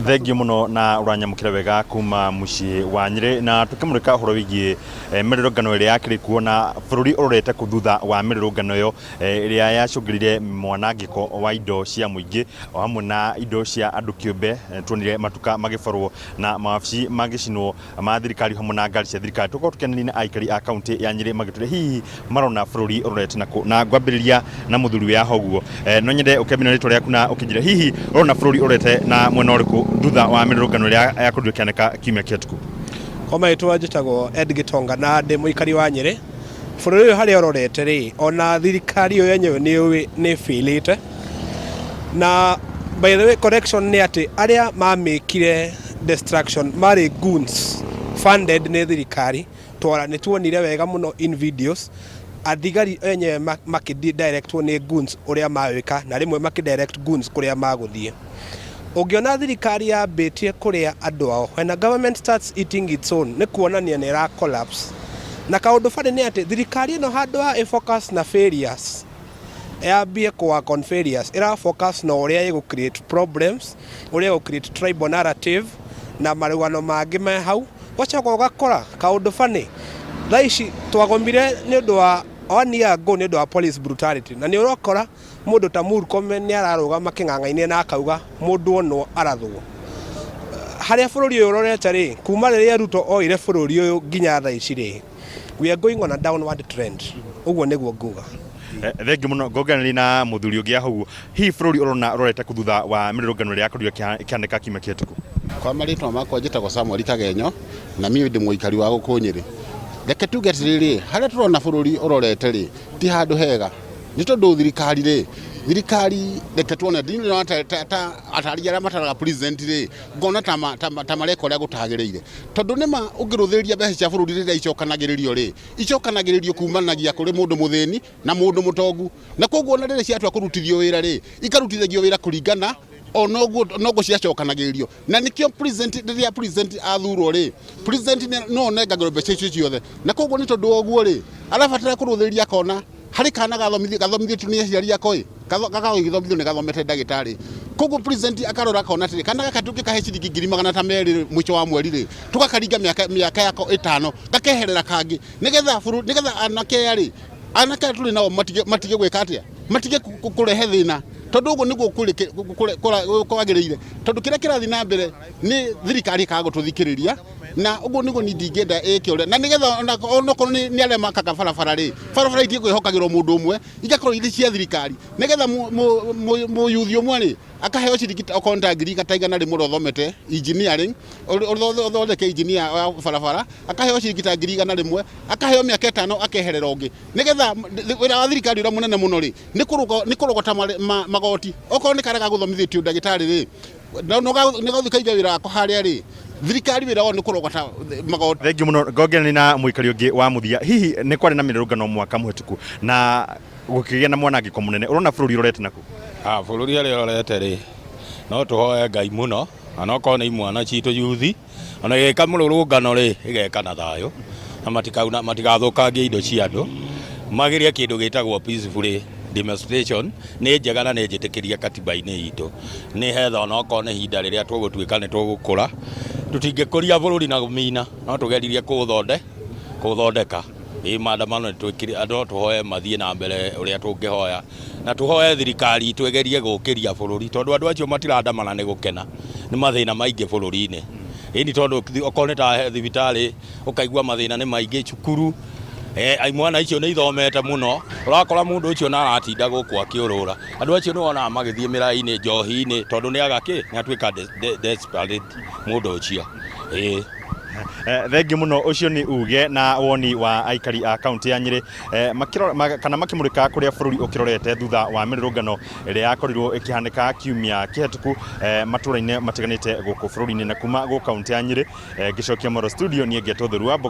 Thengiũ mũno na ũranyamũkĩra wega kuma mũciĩ wa Nyeri na tũkĩmũrĩka ũhoro wĩgiĩ mĩrũrũngano ĩrĩa yakĩrĩ kuo na bũrũri ũrorete thutha wa mĩrũrũngano ĩyo ĩrĩa yacũngĩrĩire mwanangĩko wa indo cia mũingĩ o hamwe na indo cia andũ kĩũmbe. Tuonire matuka magĩborwo na mawabici magĩcinwo ma thirikari hamwe na ngari cia thirikari. Tũkorwo tũkĩaranĩria na aikari a kaunti ya Nyeri magĩtũĩra hihi marona bũrũri ũrorete nakũ, na ngwambĩrĩria na mũthuri wa hoguo. No nyende ũkĩambia rĩtwa rĩaku na ũkĩnjĩra hihi ũrona bũrũri ũrorete na mwena ũrĩkũ thutha wa mĩrũrũngano ĩrĩa yakorirwo ĩkĩhanĩka kiumia kĩhĩtũku. Koma itwa njĩtagwo Gitonga na ndĩ mũikari wa Nyeri. Bũrũri ũyũ harĩa ũrorete rĩ, ona thirikari yo yenyewe nĩ ĩbĩlĩte. Na by the way correction nĩ atĩ arĩa mamĩkire destruction marĩ goons funded nĩ thirikari. Nĩ tuonire wega mũno in videos athigari enyewe makĩdirectwo nĩ goons ũrĩa mawĩka na rĩmwe makĩdirect goons kũrĩa magũthiĩ. Ũngĩona thirikari yambĩtie kũrĩa andũ ao, when a government starts eating its own, nĩ kuonania nĩ ĩra collapse. Na kaũndũ barĩ nĩ atĩ thirikari ĩno handũ ha focus na failures, yambie work on failures, ĩra focus na ũrĩa ĩgũ create problems, ũrĩa ĩgũ create tribal narrative na marũgano mangĩ me hau. Wacoka ũgakora kaũndũ funny thaa ici twagomire nĩ ũndũ wa 1 year ago nĩ ũndũ wa police brutality, na nĩ ũrakora mũndũ ta Murkomen nĩ ararũgama kĩng'ang'a-inĩ na akauga mũndũ ono arathwo. Harĩa bũrũri ũyũ ũrorete rĩ, kuma rĩrĩa Ruto oire bũrũri ũyũ nginya thaa ici rĩ, we are going on a downward trend. Ũguo nĩguo nguga. Thengiũ mũno. Ngonganĩria na mũthuri ũngĩ hoguo, hihi bũrũri ũrona ũrorete thutha wa mĩrũrũngano ĩrĩa yakorirwo ĩkĩhanĩka kiumia kĩhĩtũku. Kwa marĩtwa makwa njĩtagwo Samuel Kagenyo na mimi ndĩ mũikari wa gũkũ Nyeri. Reke tuge atĩrĩrĩ, harĩa tũrona bũrũri ũrorete rĩ, ti handũ hega. Nĩ tondũ thirikari reke tuone ndino ataria arĩa mataraga president rĩ, ngona ta mareka ũrĩa gũtagĩrĩire. Tondũ nĩma ũngĩrũthĩrĩria mbeca cia bũrũri rĩrĩa icokanagĩrĩrio rĩ, icokanagĩrĩrio kumanagia kũrĩ mũndũ mũthĩni na mũndũ mũtongu. Na koguo na rĩrĩa ciatua kũrutithio wĩra rĩ, ikarutithagio wĩra kũringana noguo ciacokanagĩrĩrio. Na nĩkĩo rĩrĩa president athurwo rĩ, president no nengagĩrwo mbeca icio ciothe. Na koguo nĩ tondũ ũguo rĩ, arabatara kũrũthĩrĩria akona harĩ kana gathomithĩtio nĩ aciari akoi, gagagĩthomithio nĩ gathomete ndagĩtarĩ. Koguo president akarora akona atĩrĩ, kana gaka tũngĩkahe ciringi 200,000 mũico wa mweri rĩ, tũgakaringa mĩaka yako 5 gakeherera kangĩ, nĩgetha anake tũrĩ nao matige gwĩka atĩa, matige kũrehe thĩna. Tondũ ũguo nĩguo kwagĩrĩire, tondũ kĩrĩa kĩrathiĩ na mbere nĩ thirikari ĩkaga gũtũthikĩrĩria, na ũguo nĩguo ndingĩenda ĩke ũrĩa. Na nĩgetha onokorwo nĩ arĩa makaga barabara rĩ, barabara itigwĩhokagĩrwo mũndũ ũmwe, igakorwo irĩ cia thirikari, nĩgetha mũyuthi ũmwe rĩ akaheo ciringi okorwo nĩ ta 100,000 rĩmwe ũthomete engineering, ũthondeke engineer wa barabara, akaheo ciringi ta 100,000 rĩmwe, akaheo mĩaka 5 akeherera ũngĩ. Nĩgetha wĩra wa thirikari ũrĩa mũnene mũno rĩ, nĩ kũrogota magoti. Okorwo nĩ karega gũthomithĩtio ndagĩtarĩ rĩ, nĩgathiĩ kaiga wĩra wako harĩa rĩ, thirikari wĩra wao nĩ kũrogota magoti. Thengiũ mũno. Ngonganĩria na mũikari ũngĩ wa mũthia, hihi nĩ kwarĩ na mĩrũrũngano mwaka mũhĩtũku na gũkĩgĩa na mwanangĩko mũnene, ũrona bũrũri ũrorete nakũ? Bũrũri harĩa ũrorete rĩ, no tũhoe Ngai mũno, na okorwo nĩ imwana citũ yuthi, ona ĩgeka mũrũrũngano rĩ, ĩgeka na thayũ, na matigathũkangie indo cia andũ, magĩrie kĩndũ gĩtagwo peacefully demonstration. Nĩ njega na nĩ njĩtĩkĩria katiba-inĩ itũ. Nĩ hetha onokorwo nĩ ihinda rĩrĩa tũgũtuĩka nĩ tũgũkũra, tũtingĩkũria bũrũri na gũmina, no tũgeririe kũũthondeka. Maandamano andũ tũhoe mathiĩ na mbere ũrĩa tũngĩhoya, na tũhoe thirikari twĩgerie gũkĩria bũrũri, tondũ andũ acio matirandamana nĩ gũkena, nĩ mathĩna maingĩ bũrũri-inĩ. Ĩni tondũ okorwo nĩ ta thibitarĩ ũkaigua mathĩna nĩ maingĩ, cukuru imwana icio nĩ ithomete mũno, ũrakora mũndũ ũcio na aratinda gũkũ akĩũrũra. Andũ acio nĩ wonaga magĩthiĩ mĩraĩ-inĩ njohi-inĩ, tondũ nĩ atuĩka desperate mũndũ ũcio. Thengiũ mũno. Ũcio nĩ uge na woni wa aikari a kaunti ya Nyeri kana makĩmũrĩka kũrĩa bũrũri ũkĩrorete thutha wa mĩrũrũngano ĩrĩa yakorirwo ĩkĩhanĩka kiumia kĩhĩtũku matũra-inĩ matiganĩte gũkũ bũrũri-inĩ. Na kuma gũkũ kaunti ya Nyeri ngĩcokia Moro studio, niĩ Ngetwo Thũru wa